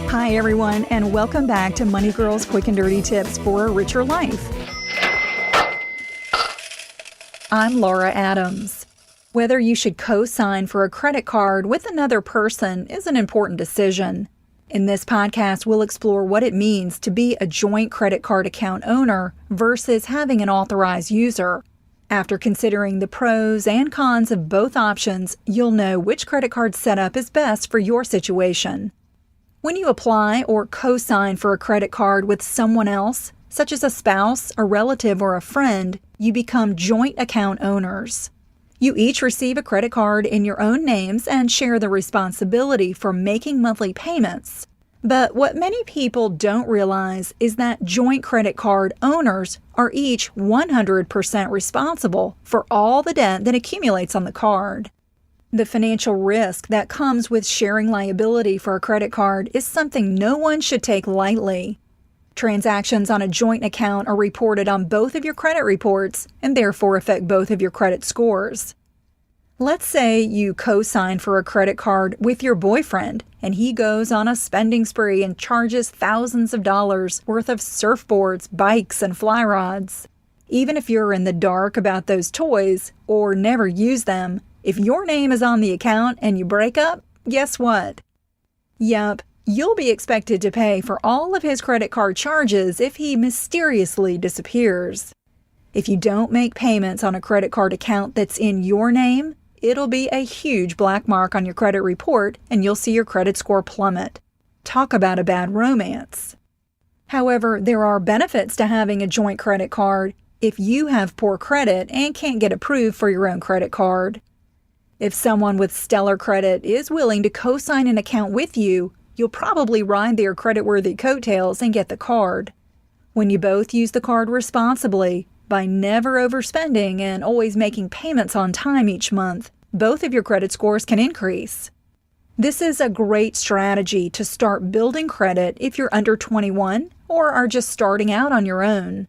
Hi everyone, and welcome back to Money Girl's Quick and Dirty Tips for a Richer Life. I'm Laura Adams. Whether you should co-sign for a credit card with another person is an important decision. In this podcast, we'll explore what it means to be a joint credit card account owner versus having an authorized user. After considering the pros and cons of both options, you'll know which credit card setup is best for your situation. When you apply or co-sign for a credit card with someone else, such as a spouse, a relative, or a friend, you become joint account owners. You each receive a credit card in your own names and share the responsibility for making monthly payments. But what many people don't realize is that joint credit card owners are each 100% responsible for all the debt that accumulates on the card. The financial risk that comes with sharing liability for a credit card is something no one should take lightly. Transactions on a joint account are reported on both of your credit reports and therefore affect both of your credit scores. Let's say you co-sign for a credit card with your boyfriend and he goes on a spending spree and charges thousands of dollars worth of surfboards, bikes, and fly rods. Even if you're in the dark about those toys or never use them, if your name is on the account and you break up, guess what? Yup, you'll be expected to pay for all of his credit card charges if he mysteriously disappears. If you don't make payments on a credit card account that's in your name, it'll be a huge black mark on your credit report and you'll see your credit score plummet. Talk about a bad romance. However, there are benefits to having a joint credit card if you have poor credit and can't get approved for your own credit card. If someone with stellar credit is willing to co-sign an account with you, you'll probably ride their creditworthy coattails and get the card. When you both use the card responsibly, by never overspending and always making payments on time each month, both of your credit scores can increase. This is a great strategy to start building credit if you're under 21 or are just starting out on your own.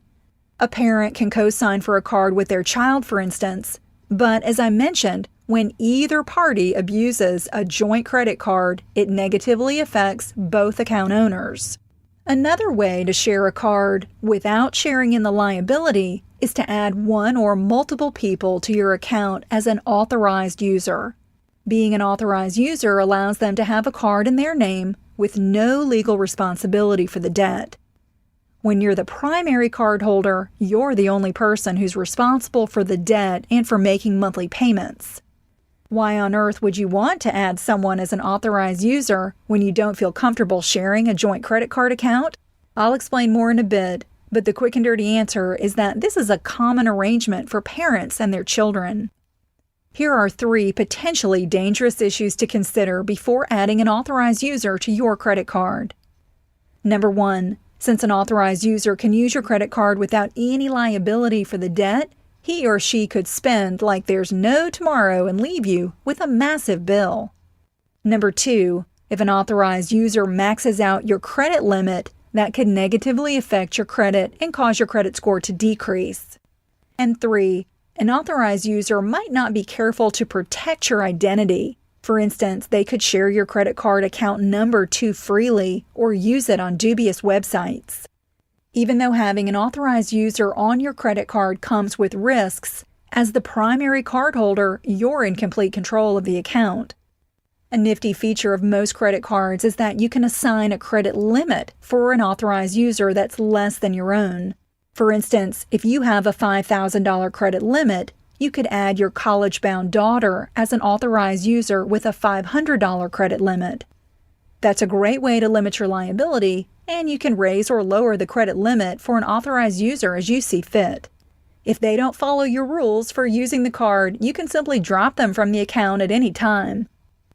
A parent can co-sign for a card with their child, for instance, but as I mentioned, when either party abuses a joint credit card, it negatively affects both account owners. Another way to share a card without sharing in the liability is to add one or multiple people to your account as an authorized user. Being an authorized user allows them to have a card in their name with no legal responsibility for the debt. When you're the primary cardholder, you're the only person who's responsible for the debt and for making monthly payments. Why on earth would you want to add someone as an authorized user when you don't feel comfortable sharing a joint credit card account? I'll explain more in a bit, but the quick and dirty answer is that this is a common arrangement for parents and their children. Here are 3 potentially dangerous issues to consider before adding an authorized user to your credit card. Number 1, since an authorized user can use your credit card without any liability for the debt, he or she could spend like there's no tomorrow and leave you with a massive bill. Number 2, if an authorized user maxes out your credit limit, that could negatively affect your credit and cause your credit score to decrease. And 3, an authorized user might not be careful to protect your identity. For instance, they could share your credit card account number too freely or use it on dubious websites. Even though having an authorized user on your credit card comes with risks, as the primary cardholder, you're in complete control of the account. A nifty feature of most credit cards is that you can assign a credit limit for an authorized user that's less than your own. For instance, if you have a $5,000 credit limit, you could add your college-bound daughter as an authorized user with a $500 credit limit. That's a great way to limit your liability, and you can raise or lower the credit limit for an authorized user as you see fit. If they don't follow your rules for using the card, you can simply drop them from the account at any time.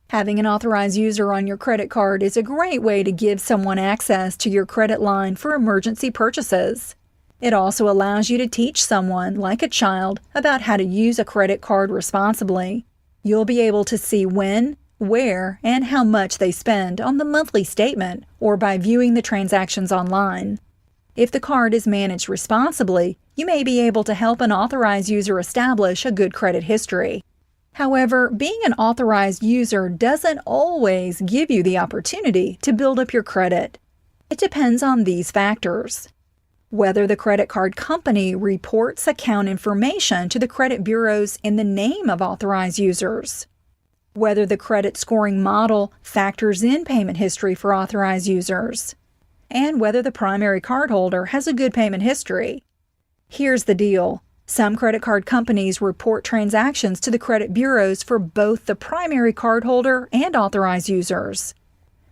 Having an authorized user on your credit card is a great way to give someone access to your credit line for emergency purchases. It also allows you to teach someone, like a child, about how to use a credit card responsibly. You'll be able to see when, where, and how much they spend on the monthly statement or by viewing the transactions online. If the card is managed responsibly, you may be able to help an authorized user establish a good credit history. However, being an authorized user doesn't always give you the opportunity to build up your credit. It depends on these factors: whether the credit card company reports account information to the credit bureaus in the name of authorized users, whether the credit scoring model factors in payment history for authorized users, and whether the primary cardholder has a good payment history. Here's the deal. Some credit card companies report transactions to the credit bureaus for both the primary cardholder and authorized users.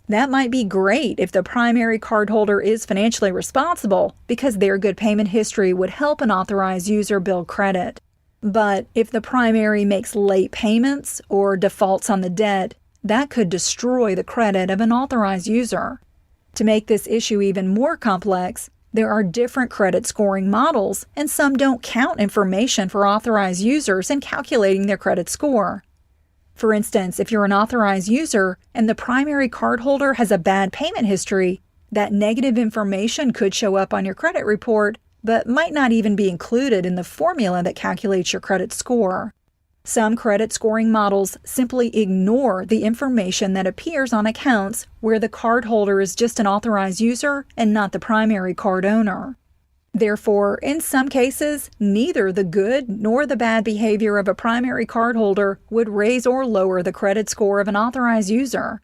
That might be great if the primary cardholder is financially responsible, because their good payment history would help an authorized user build credit. But if the primary makes late payments or defaults on the debt, that could destroy the credit of an authorized user. To make this issue even more complex, there are different credit scoring models, and some don't count information for authorized users in calculating their credit score. For instance, if you're an authorized user and the primary cardholder has a bad payment history, that negative information could show up on your credit report, but might not even be included in the formula that calculates your credit score. Some credit scoring models simply ignore the information that appears on accounts where the cardholder is just an authorized user and not the primary card owner. Therefore, in some cases, neither the good nor the bad behavior of a primary cardholder would raise or lower the credit score of an authorized user.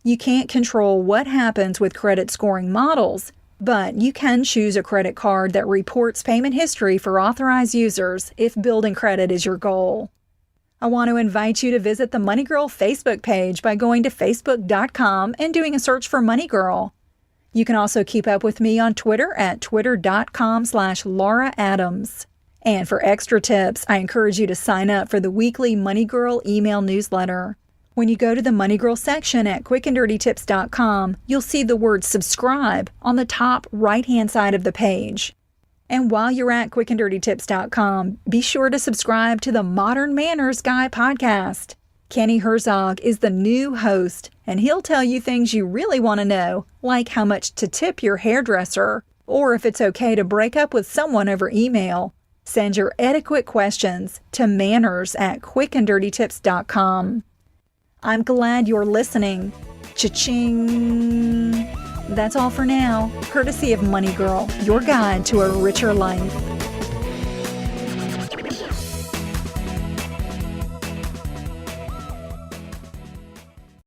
You can't control what happens with credit scoring models, but you can choose a credit card that reports payment history for authorized users if building credit is your goal. I want to invite you to visit the Money Girl Facebook page by going to facebook.com and doing a search for Money Girl. You can also keep up with me on Twitter at twitter.com/Laura Adams. And for extra tips, I encourage you to sign up for the weekly Money Girl email newsletter. When you go to the Money Girl section at quickanddirtytips.com, you'll see the word subscribe on the top right-hand side of the page. And while you're at quickanddirtytips.com, be sure to subscribe to the Modern Manners Guy podcast. Kenny Herzog is the new host, and he'll tell you things you really want to know, like how much to tip your hairdresser, or if it's okay to break up with someone over email. Send your etiquette questions to manners@quickanddirtytips.com. I'm glad you're listening. Cha-ching! That's all for now, courtesy of Money Girl, your guide to a richer life.